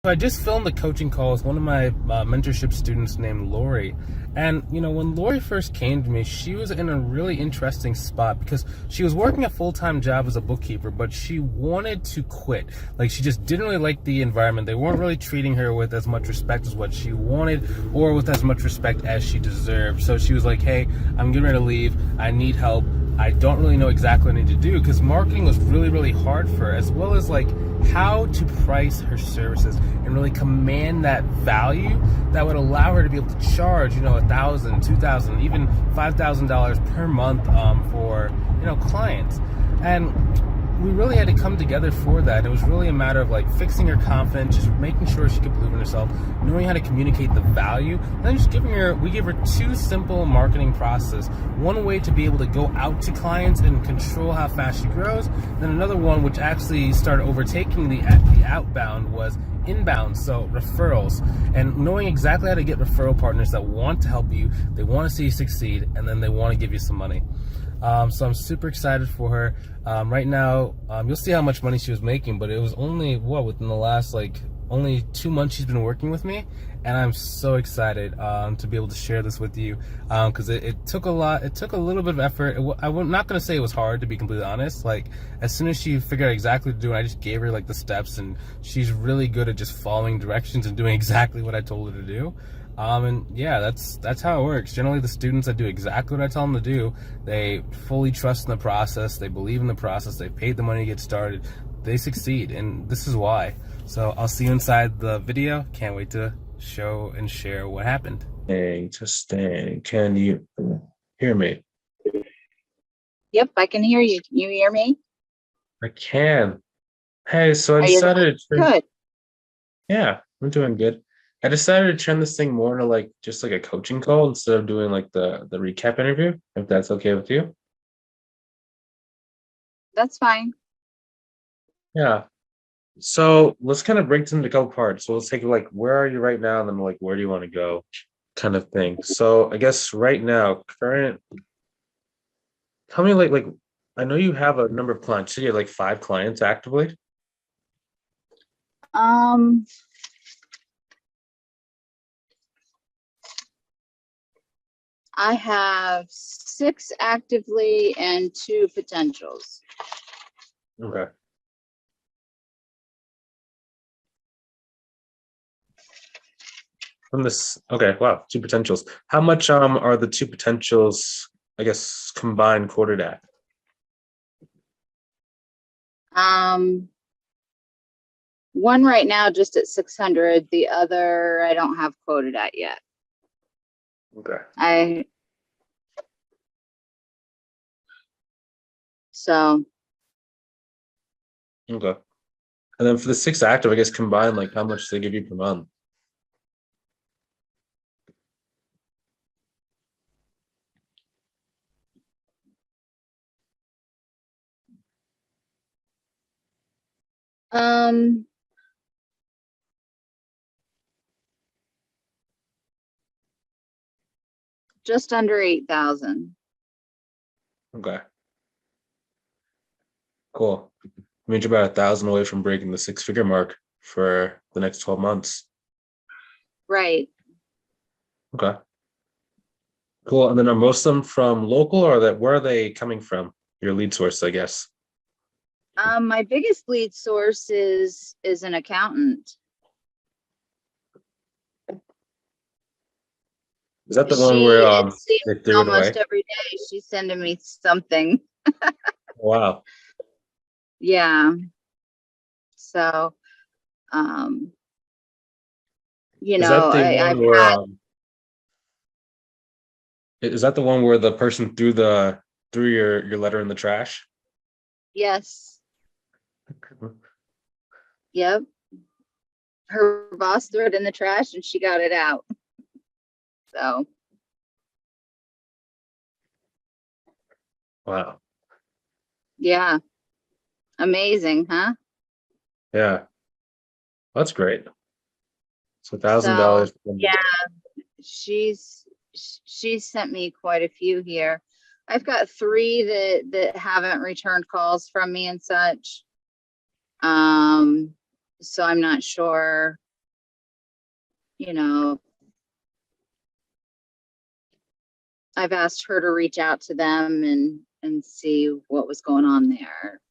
So I just filmed a coaching call with one of my mentorship students named Laurie. And, when Laurie first came to me, she was in a really interesting spot because she was working a full-time job as a bookkeeper, but she wanted to quit. Like, she just didn't really like the environment. They weren't really treating her with as much respect as what she wanted or with as much respect as she deserved. So she was like, hey, I'm getting ready to leave. I need help. I don't really know exactly what I need to do because marketing was really, really hard for her, as well as like how to price her services and really command that value that would allow her to be able to charge, $1,000, $2,000, even $5,000 per month for, clients. And we really had to come together for that. It was really a matter of like fixing her confidence, just making sure she could believe in herself, knowing how to communicate the value, and then just we gave her two simple marketing processes. One way to be able to go out to clients and control how fast she grows. Then another one, which actually started overtaking the outbound, was inbound, so referrals, and knowing exactly how to get referral partners that want to help you, they want to see you succeed, and then they want to give you some money. So I'm super excited for her. Right now, you'll see how much money she was making, but it was only, within the last, only 2 months she's been working with me, and I'm so excited to be able to share this with you because it took a lot. It took a little bit of effort. I'm not going to say it was hard, to be completely honest. Like, as soon as she figured out exactly what to do, I just gave her, the steps, and she's really good at just following directions and doing exactly what I told her to do. And yeah, that's how it works. Generally, the students that do exactly what I tell them to do, they fully trust in the process, they believe in the process, they paid the money to get started, they succeed, and this is why. So I'll see you inside the video. Can't wait to show and share what happened. Hey, testing. Can you hear me? Yep, I can hear you. Can you hear me? I can. Hey, so I Are you decided to good? yeah, I'm doing good. I decided to turn this thing more into just like a coaching call instead of doing the recap interview, if that's okay with you. That's fine. Yeah. So let's kind of break this into a couple parts. So let's take where are you right now, and then where do you want to go, kind of thing. So I guess right now, current. Tell me I know you have a number of clients. So you have 5 clients actively. Um, I have 6 actively and 2 potentials. Okay. From this, okay, wow, 2 potentials. How much are the 2 potentials, I guess, combined quoted at? One right now just at 600. The other I don't have quoted at yet. Okay. So Okay. And then for the 6 active, I guess combined, how much do they give you per month? um just under 8,000. Okay. Cool. I mean, you're about 1,000 away from breaking the 6-figure mark for the next 12 months. Right. Okay. Cool. And then are most of them from local, or where are they coming from? Your lead source, I guess. My biggest lead source is an accountant. Is that the one where It seems they threw it almost away? every day she's sending me something. Wow. Yeah. So, um, Is that the I've one where had, is that the one where the person threw your letter in the trash? yes, yep. Her boss threw it in the trash and she got it out. So, Wow. yeah, amazing, huh? Yeah, that's great. So So, $1,000. yeah, she's she's sent me quite a few here. I've got 3 that haven't returned calls from me and such. So I'm not sure you know, I've asked her to reach out to them and see what was going on there.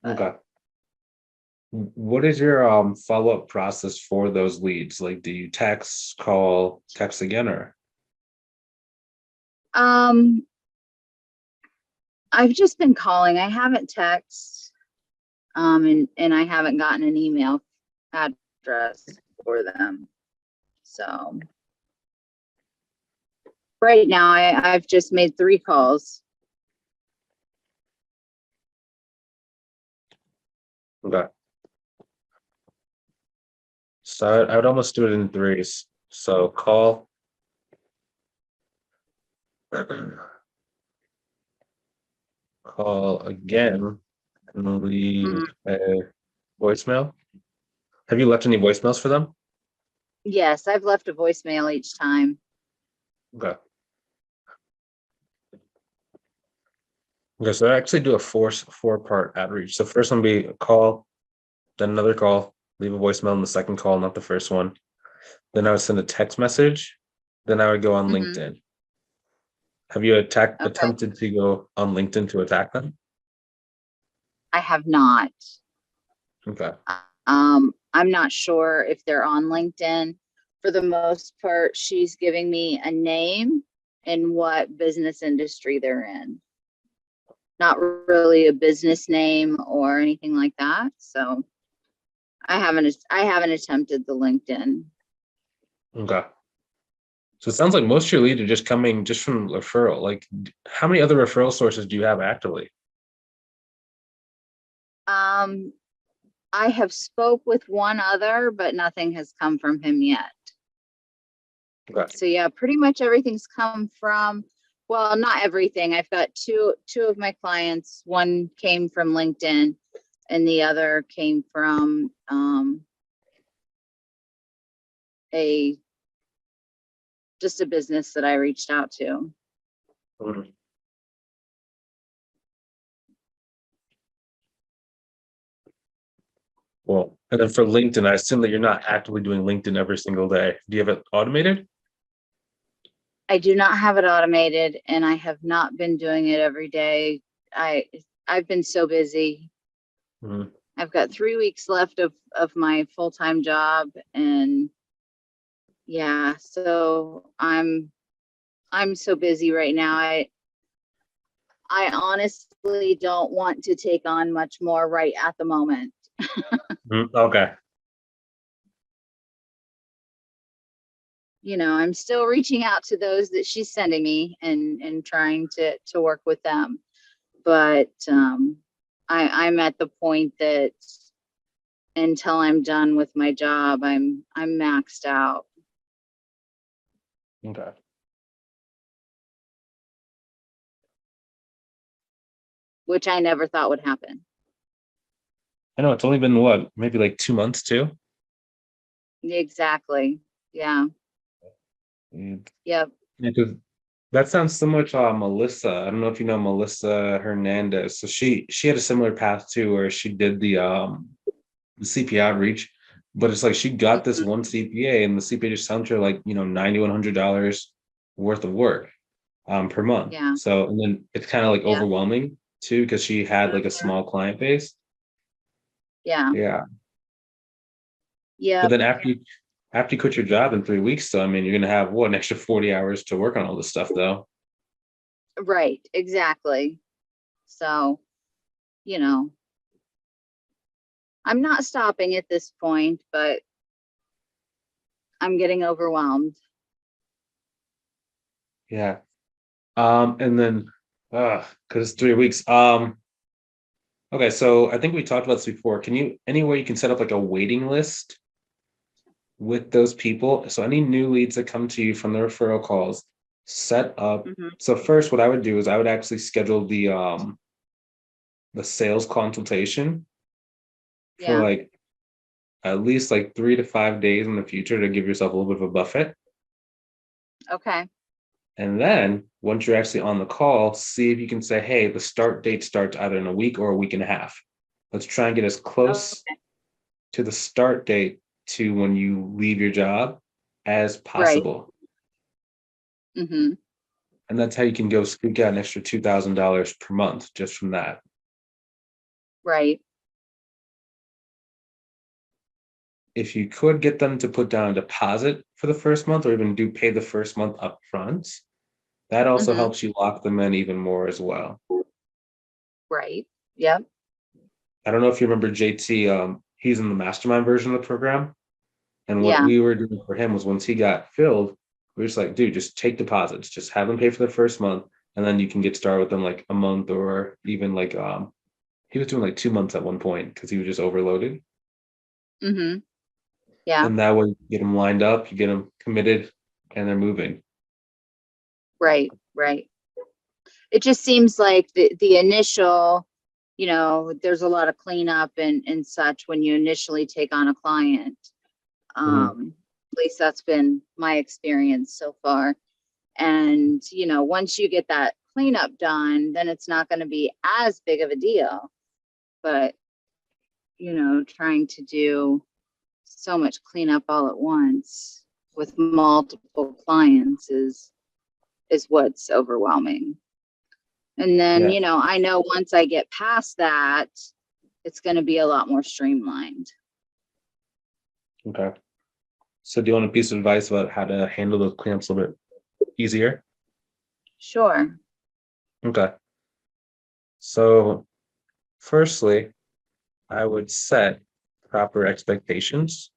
But, Okay. What is your follow-up process for those leads? Like, do you text, call, text again, or? I've just been calling. I haven't texted, and I haven't gotten an email address for them. So right now I've just made 3 calls. Okay. So I would almost do it in threes. So call, call again, and leave Mhm. a voicemail. Have you left any voicemails for them? Yes, I've left a voicemail each time. Okay. Okay, so I actually do a four-part outreach. So first one be a call, then another call, leave a voicemail in the second call, not the first one. Then I would send a text message. Then I would go on Mhm. LinkedIn. Have you Okay. attempted to go on LinkedIn to attack them? I have not. Okay. I'm not sure if they're on LinkedIn. For the most part, she's giving me a name and what business industry they're in. Not really a business name or anything like that. So I haven't attempted the LinkedIn. Okay. So it sounds like most of your leads are just coming just from referral. Like, how many other referral sources do you have actively? Um, I have spoke with one other, but nothing has come from him yet. Okay. So yeah, pretty much everything's come from, well, not everything. I've got two of my clients. One came from LinkedIn and the other came from a just a business that I reached out to. Mhm. Well, and then for LinkedIn, I assume that you're not actively doing LinkedIn every single day. Do you have it automated? I do not have it automated and I have not been doing it every day. I've been so busy. Mhm. I've got 3 weeks left of my full-time job, and yeah, so I'm so busy right now. I honestly don't want to take on much more right at the moment. Okay. You know, I'm still reaching out to those that she's sending me and trying to work with them. But I'm at the point that until I'm done with my job, I'm maxed out. Okay. Which I never thought would happen. I know it's only been what, maybe like 2 months too? Exactly. Yeah. Mm. Yep. Yeah, because that sounds so much Melissa. I don't know if you know Melissa Hernandez. So she had a similar path too, where she did the CPA outreach, but it's like she got this Mhm. one CPA, and the CPA just sent her like $9,100 worth of work per month. Yeah. So and then it's kind of like Yeah. overwhelming too because she had like a small client base. Yeah. Yeah, but Yep. then after you quit your job in 3 weeks, so I mean, you're gonna have what, an extra 40 hours to work on all this stuff, though. Right. Exactly. So, you know, I'm not stopping at this point, but I'm getting overwhelmed. Yeah. And then, because it's 3 weeks. Okay, so I think we talked about this before. Any way you can set up like a waiting list with those people? So any new leads that come to you from the referral calls, set up. Hmm. So first, what I would do is I would actually schedule the sales consultation for Yeah. like at least like 3 to 5 days in the future to give yourself a little bit of a buffet. Okay. And then once you're actually on the call, see if you can say, hey, the start date starts either in a week or a week and a half. Let's try and get as close Okay. to the start date to when you leave your job as Right. possible. Mm-hmm. And that's how you can go scoop out an extra $2,000 per month just from that. Right. If you could get them to put down a deposit for the first month or even do pay the first month up front, that also Mm-hmm. helps you lock them in even more as well. Right. Yep. I don't know if you remember JT, he's in the mastermind version of the program. And what Yeah. we were doing for him was once he got filled, we were just like, dude, just take deposits, just have them pay for the first month. And then you can get started with them like a month or even like, he was doing like 2 months at one point because he was just overloaded. Mm-hmm. Yeah. And that way you get them lined up, you get them committed, and they're moving. Right. Right. It just seems like the initial, there's a lot of cleanup and such when you initially take on a client. At least that's been my experience so far. And, once you get that cleanup done, then it's not going to be as big of a deal. But, trying to do so much cleanup all at once with multiple clients is what's overwhelming. And then, Yeah. I know once I get past that, it's going to be a lot more streamlined. Okay. So do you want a piece of advice about how to handle those clamps a little bit easier? Sure. Okay. So firstly, I would set proper expectations.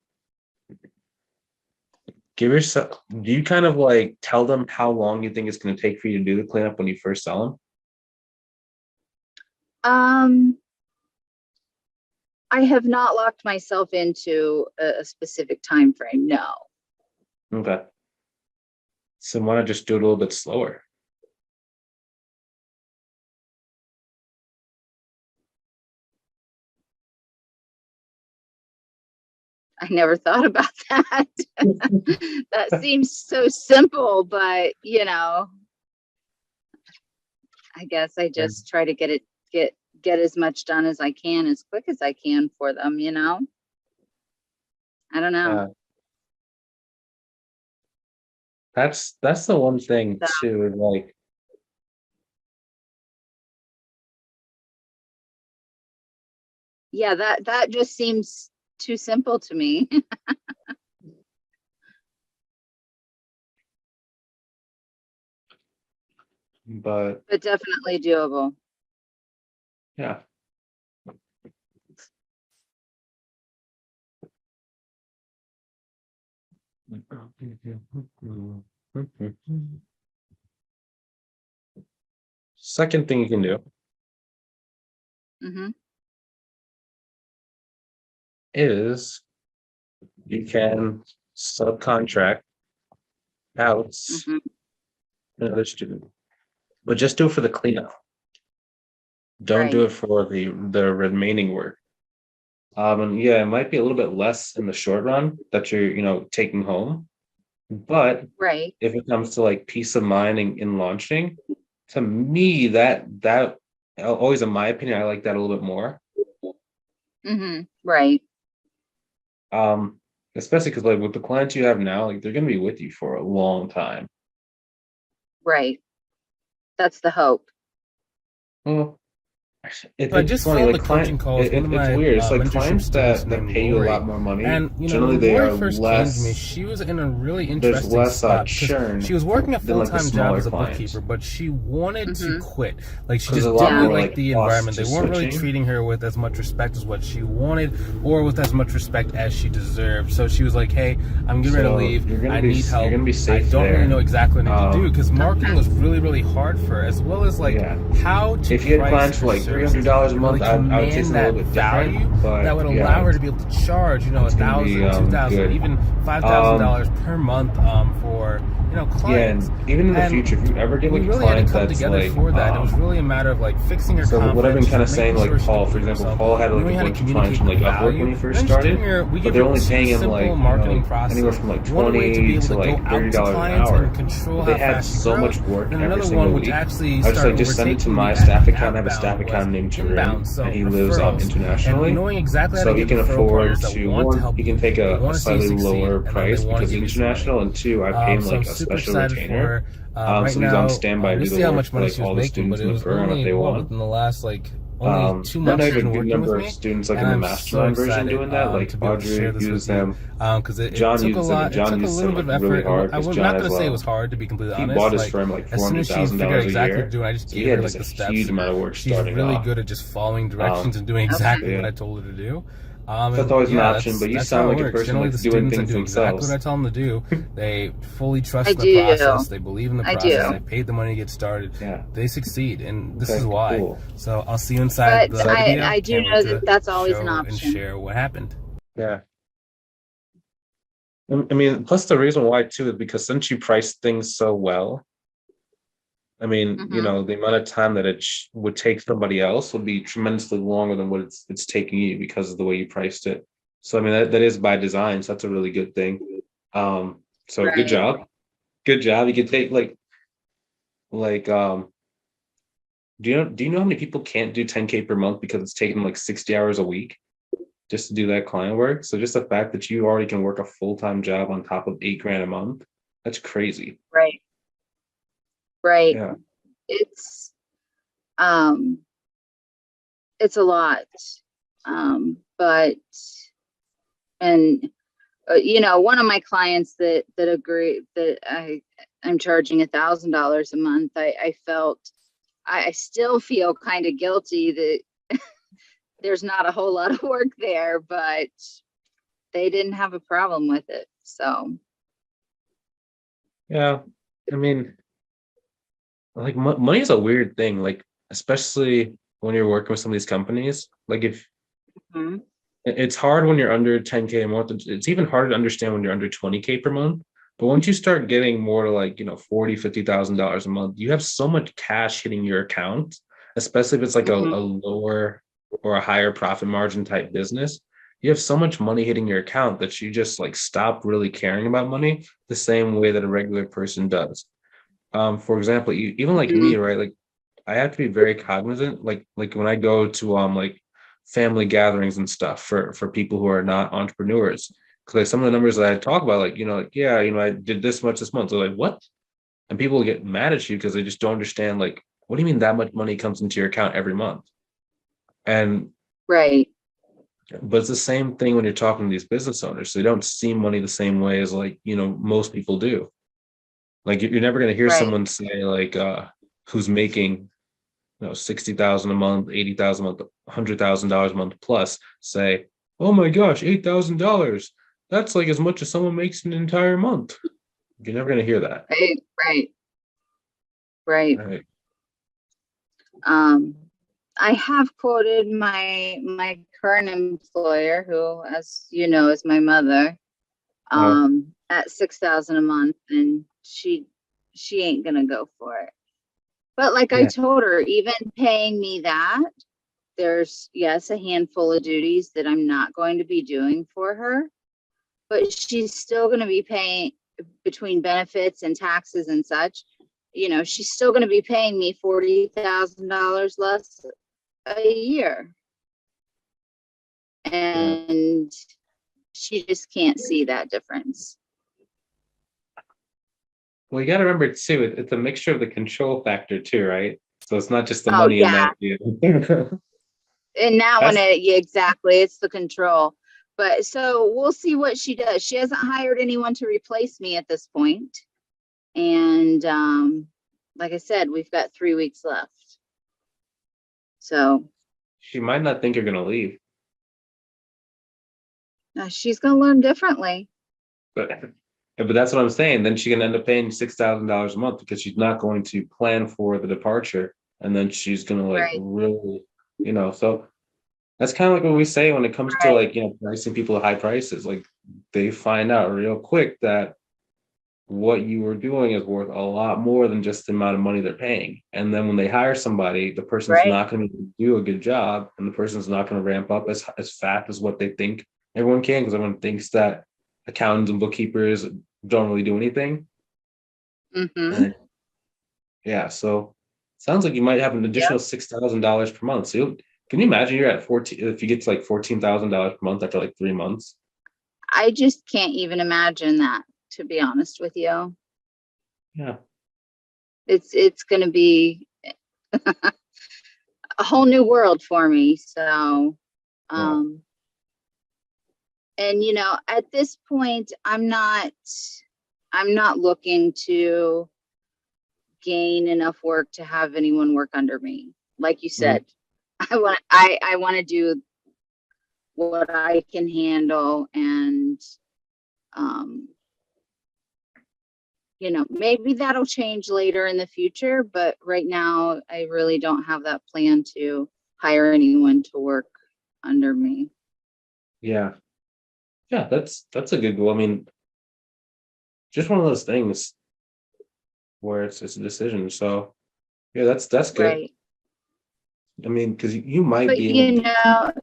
Give yourself, do you kind of like tell them how long you think it's going to take for you to do the cleanup when you first sell them? I have not locked myself into a specific time frame. No. Okay. So why not just do it a little bit slower? I never thought about that. That seems so simple, but I guess I just try to get as much done as I can, as quick as I can for them, I don't know. That's the one thing So, too, like yeah, that just seems too simple to me. but But definitely doable. yeah. Second thing you can do Mm-hmm. is you can subcontract out Mm-hmm. another student, but just do it for the cleanup. Don't do Right. it for the remaining work. And yeah, it might be a little bit less in the short run that you're taking home, but Right. if it comes to like peace of mind in launching, to me that always, in my opinion, I like that a little bit more. Mm-hmm. Right. Especially because like with the clients you have now, like they're gonna be with you for a long time. Right. That's the hope. Well, So I it's just funny, phoned like the coaching calls one of it's my weird. It's like mentorship clients students that named pay you a lot Lori. more money. And Generally, when they Lori are first came to me, less. she was in a really There's interesting less spot because churn she was working a than like the full-time job smaller as a clients bookkeeper, but she wanted to Mm-hmm. quit. Like she because a just lot didn't Yeah. really more like like the cost environment. to They weren't really switching. treating her with as much respect as what she wanted or with as much respect as she deserved. So she was like, "Hey, I'm getting ready to So leave. I you're need help. gonna be I safe don't really there. know exactly what I need to do," because marketing Okay. was really, really hard for her, as well as like Yeah. how to If you had price clients for her like services $300 a and really month, I would say command something a that little bit value different. But that would allow yeah, her to be able to charge, it's gonna be $1,000, $2,000, good. even Um, $5,000 per month for yeah, clients. and even in the And future, if you ever get we like a really had to client come that's together like for that. It was really a matter of like fixing her so what I've been confidence, kind of saying, making like sure she Paul, could for believe example, herself. Paul had We like a really had to bunch of clients from communicate like the Upwork value. when he first And just started, giving her, we but give they're her only two paying him like simple marketing processes. anywhere from like One way to be 20 able to to go like out to $30 an clients hour. and control But how they had fast you so grow. much work And every another single one which week. actually I was just started like, just send it to overtaking my the staff account. I have a outbound staff was account friend named Jerome, inbound, so and he lives referrals, internationally. and knowing exactly how So to he get can referral afford partners that to, want to one, help he you, can take they a want to see you slightly succeed, lower and then they price want to because give you some money. international, and two, I pay him So I'm like a super special excited for retainer. her. Right So he's on now, standby to we'll do see the how work much for money like she was all the making, but students it in the was program if only they want. within the last only 2 I know months she's you have been a good working with number of me, students like and in the I'm so mastermind version excited doing that. Like to be able to share Audrey this with uses you, them, because it John took a uses them, and lot. It John took a uses them little bit like of really effort. hard I because was John not has gonna say it was hard, to be completely he honest. bought his Like, firm like as four soon hundred as she thousand figured out dollars a exactly what to year, do, I just so he gave her had like just a the steps, huge and amount of work she's starting really off. good at just following directions and doing Okay. exactly what Yeah, I told her to do. so that's And always an yeah, option. But you that's sound how it like a works. person Generally, like the doing students that things do exactly what themselves. I tell them to do, they fully I trust the do. process. They believe in the I process. do. They paid the money to get started. Yeah. They succeed, and this is Okay. why. Cool. So I'll see you inside But the So video. I do Can't wait know that to that's always an show and option. share what happened. yeah, I mean, plus the reason why too is because since you price things so well, I mean, Hmm. the amount of time that it would take somebody else would be tremendously longer than what it's taking you because of the way you priced it. So I mean that is by design. So that's a really good thing. So good Right. job, good job. You could take like do you know how many people can't do 10K per month because it's taking like 60 hours a week just to do that client work? So just the fact that you already can work a full-time job on top of 8 grand a month, that's crazy. Right. Right. Yeah. It's um it's a lot. But and one of my clients that agree that I'm charging $1,000 a month. I felt I still feel kind of guilty that there's not a whole lot of work there, but they didn't have a problem with it. So Yeah. I mean, like money is a weird thing, like especially when you're working with some of these companies. Like if mhm. it's hard when you're under 10K a month. It's even harder to understand when you're under 20K per month. But once you start getting more to like, 40, $50,000 a month, you have so much cash hitting your account, especially if it's like a Mhm. lower or a higher profit margin type business. You have so much money hitting your account that you just like stop really caring about money the same way that a regular person does. For example, even like me, Mhm. right? Like I have to be very cognizant. Like when I go to like family gatherings and stuff for people who are not entrepreneurs, because like some of the numbers that I talk about, like yeah, I did this much this month. They're like, what? And people get mad at you because they just don't understand. Like, what do you mean that much money comes into your account every month? And Right. but it's the same thing when you're talking to these business owners. They don't see money the same way as like most people do. Like you're never going to hear Right. someone say like who's making 60,000 a month, 80,000 a month, $100,000 a month plus say, oh my gosh, $8,000. That's like as much as someone makes an entire month. You're never going to hear that. Right. Right. Right. Right. Um, I have quoted my current employer, who, as you know, is my mother, Uh, at 6,000 a month, and she ain't gonna go for it. But like I yeah. told her, even paying me that, there's, yes, a handful of duties that I'm not going to be doing for her, but she's still going to be paying, between benefits and taxes and such, she's still going to be paying me $40,000 less a year. Yeah. And she just can't see that difference. Well, you got to remember too, it's a mixture of the control factor too, right? So it's not just the Oh, money in yeah. that deal. And that one, That's yeah, exactly. It's the control. But so we'll see what she does. She hasn't hired anyone to replace me at this point. And like I said, we've got 3 weeks left. So she might not think you're going to leave, she's going to learn differently. but that's what I'm saying. Then she can end up paying $6,000 a month because she's not going to plan for the departure, and then she's going to like Right. really, So that's kind of like what we say when it comes to Right. like pricing people at high prices. Like they find out real quick that what you were doing is worth a lot more than just the amount of money they're paying. And then when they hire somebody, the person's Right. not going to do a good job, and the person's not going to ramp up as fast as what they think everyone can, because everyone thinks that accountants and bookkeepers don't really do anything. Mm-hmm. And yeah, so sounds like you might have an Yep. additional $6,000 per month. So can you imagine you're at 14 if you get to like $14,000 per month after like 3 months? I just can't even imagine that, to be honest with you. Yeah. It's going to be a whole new world for me. So, Yeah. and at this point, I'm not looking to gain enough work to have anyone work under me. Like you Mhm. said, I want to do what I can handle, and maybe that'll change later in the future, but right now I really don't have that plan to hire anyone to work under me. Yeah. Yeah, that's a good goal. I mean, just one of those things where it's a decision. So yeah, that's good. Right. I mean, because you might But be able to,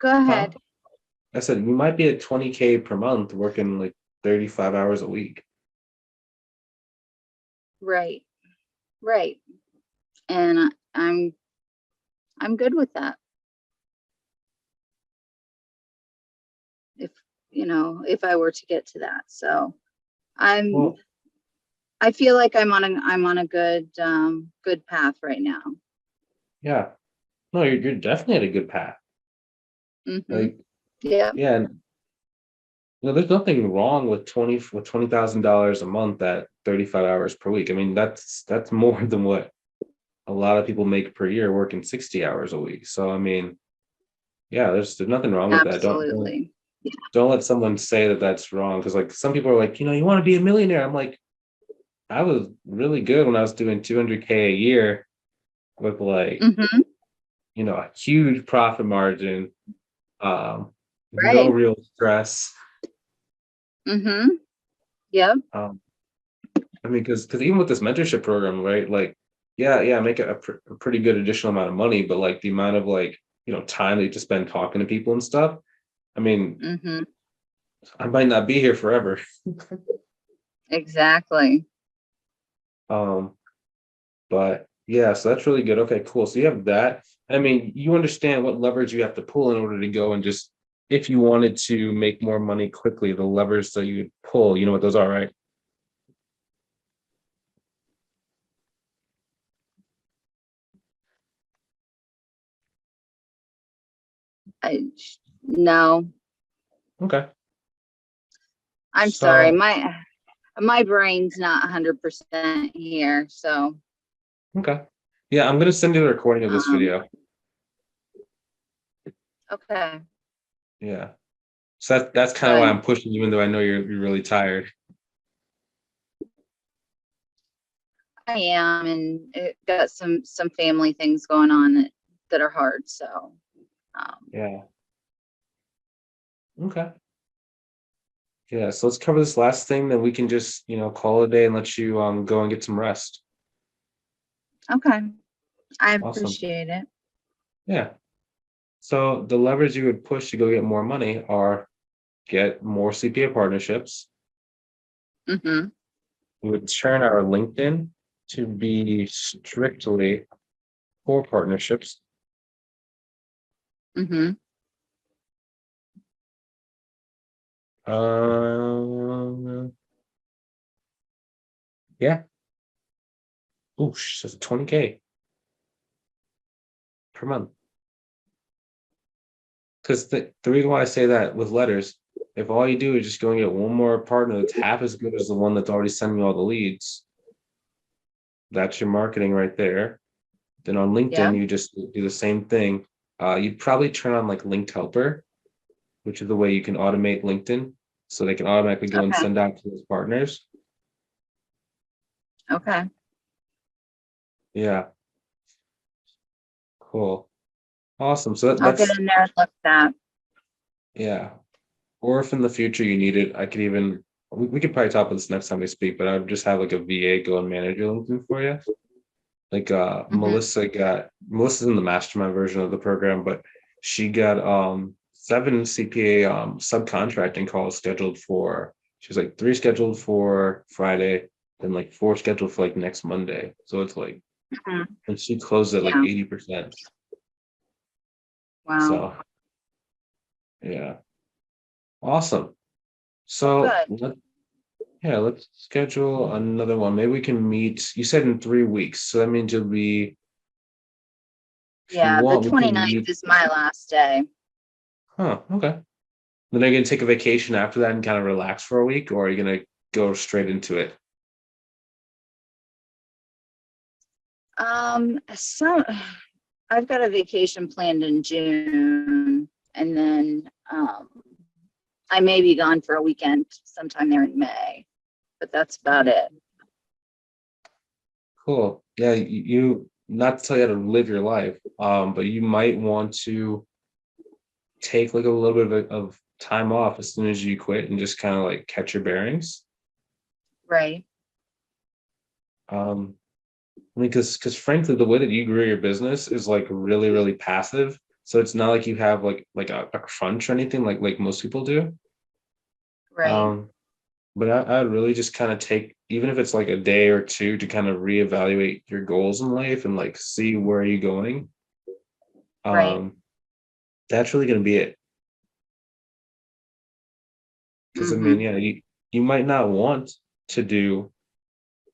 go huh? ahead. I said you might be at 20K per month working like 35 hours a week. Right. Right. And I'm good with that. If if I were to get to that. So I'm Well, I feel like I'm on a good path right now. yeah. No, you're definitely at a good path. Mm-hmm. Like, Yeah. yeah, and there's nothing wrong with $20,000 a month at 35 hours per week. I mean, that's more than what a lot of people make per year working 60 hours a week. So I mean, yeah, there's nothing wrong with that. Absolutely. Don't let someone say that that's wrong because like some people are like, you want to be a millionaire. I'm like, I was really good when I was doing 200K a year with like, Mm-hmm. a huge profit margin, no Right. real stress. Mm-hmm. Yep. Um, I mean, because even with this mentorship program, right? Like, yeah, make a pretty good additional amount of money, but like the amount of like, time that you just spend talking to people and stuff. I mean, Mm-hmm. I might not be here forever. Exactly. Um, but yeah, so that's really good. Okay, cool. So you have that. I mean, you understand what levers you have to pull in order to go and just if you wanted to make more money quickly, the levers that you would pull, you know what those are, right? I No, Okay. I'm sorry. So, My brain's not 100% here. So, okay. Yeah, I'm gonna send you the recording of this um, video. okay, Yeah. So that's kind of why good. I'm pushing, even though I know you're really tired. I am, and it got some family things going on that are hard. So, um, Yeah. Okay. Yeah. So let's cover this last thing, then we can just, call it a day and let you go and get some rest. okay, I Awesome. appreciate it. Yeah. So the levers you would push to go get more money are get more CPA partnerships. Mm-hmm. We would turn our LinkedIn to be strictly for partnerships. Mm-hmm. Yeah. Oosh, that's 20K per month. Because the reason why I say that with letters, if all you do is just go and get one more partner that's half as good as the one that's already sending you all the leads, that's your marketing right there. Then on Yeah. LinkedIn, you just do the same thing. You'd probably turn on like linked helper, which is the way you can automate LinkedIn. So they can automatically go and Okay. send out to those partners. Okay. Yeah, cool. Awesome. So I'll get that's, in there and look at that. yeah. Or if in the future you need it, I could even, we could probably talk about this next time we speak, but I would just have like a VA go and manage your LinkedIn for you. Like Mm-hmm. Melissa's in the mastermind version of the program, but she got 7 CPA subcontracting calls scheduled for, she was like 3 scheduled for Friday, and like 4 scheduled for like next Monday. So it's like, Mhm. and she closed at like Yeah. 80%. Wow. So yeah, awesome. Well, So good. yeah, let's schedule another one. Maybe we can meet. You said in 3 weeks, so that means you'll be. If you Yeah, the want, we can 29th meet. is my last day. Huh? Okay. Then are you gonna take a vacation after that and kind of relax for a week, or are you gonna go straight into it? So I've got a vacation planned in June, and then I may be gone for a weekend sometime there in May, but that's about it. Cool. Yeah, you not to tell you how to live your life, but you might want to take like a little bit of time off as soon as you quit and just kind of like catch your bearings. Right. Um, I mean, because frankly, the way that you grew your business is like really, really passive. So it's not like you have like a crunch or anything like most people do. Right. Um, but I'd really just kind of take, even if it's like a day or two, to kind of reevaluate your goals in life and like see where are you going. Right. Um, that's really going to be it. Because I mean, Mm-hmm. yeah, you might not want to do.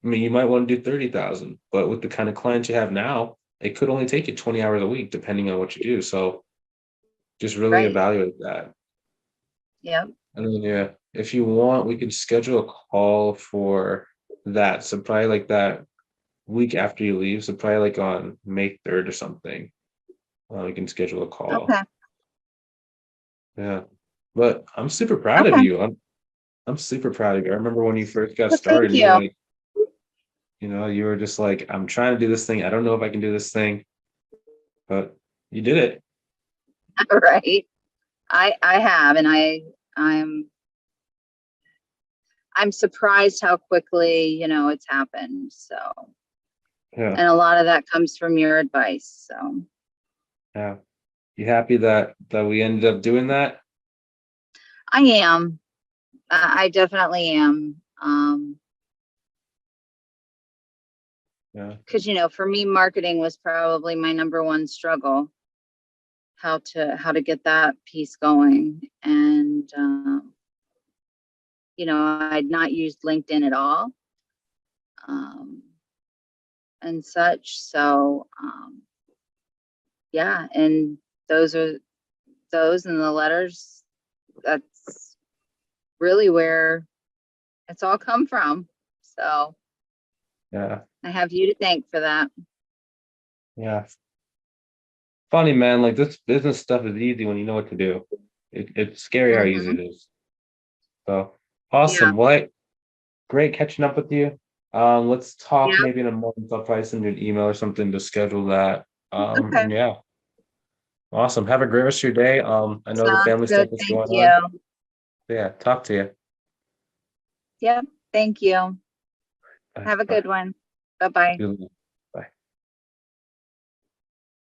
I mean, you might want to do 30,000, but with the kind of clients you have now, it could only take you 20 hours a week, depending on what you do. So just really Right. evaluate that. Yep. And then, yeah, if you want, we can schedule a call for that. So probably like that week after you leave. So probably like on May 3rd or something. We can schedule a call. Okay. Yeah. But I'm super proud of Okay. you. I'm super proud of you. I remember when you first got Well, thank started, you were you. like, you were just like, I'm trying to do this thing. I don't know if I can do this thing, but you did it. Right. I have, and I'm I'm surprised how quickly, it's happened. So, Yeah. and a lot of that comes from your advice. So Yeah. You happy that we ended up doing that? I am. I definitely am. Yeah. Because for me, marketing was probably my number one struggle. How to get that piece going, and I'd not used LinkedIn at all, um, and such. So yeah, and those are those and the letters. That's really where it's all come from. So Yeah. I have you to thank for that. Yeah. Funny, man. Like this business stuff is easy when you know what to do. It's scary how easy Hmm. it is. So Yeah. awesome. Well, hey, great catching up with you. Let's talk Yeah. maybe in a month. I'll probably send you an email or something to schedule that. Okay. And yeah, awesome. Have a great rest of your day. I know the Sounds family stuff good. is Thank going on. you. Yeah, talk to you. Yep. Thank you. Bye. Have a Bye. good one. Bye bye. You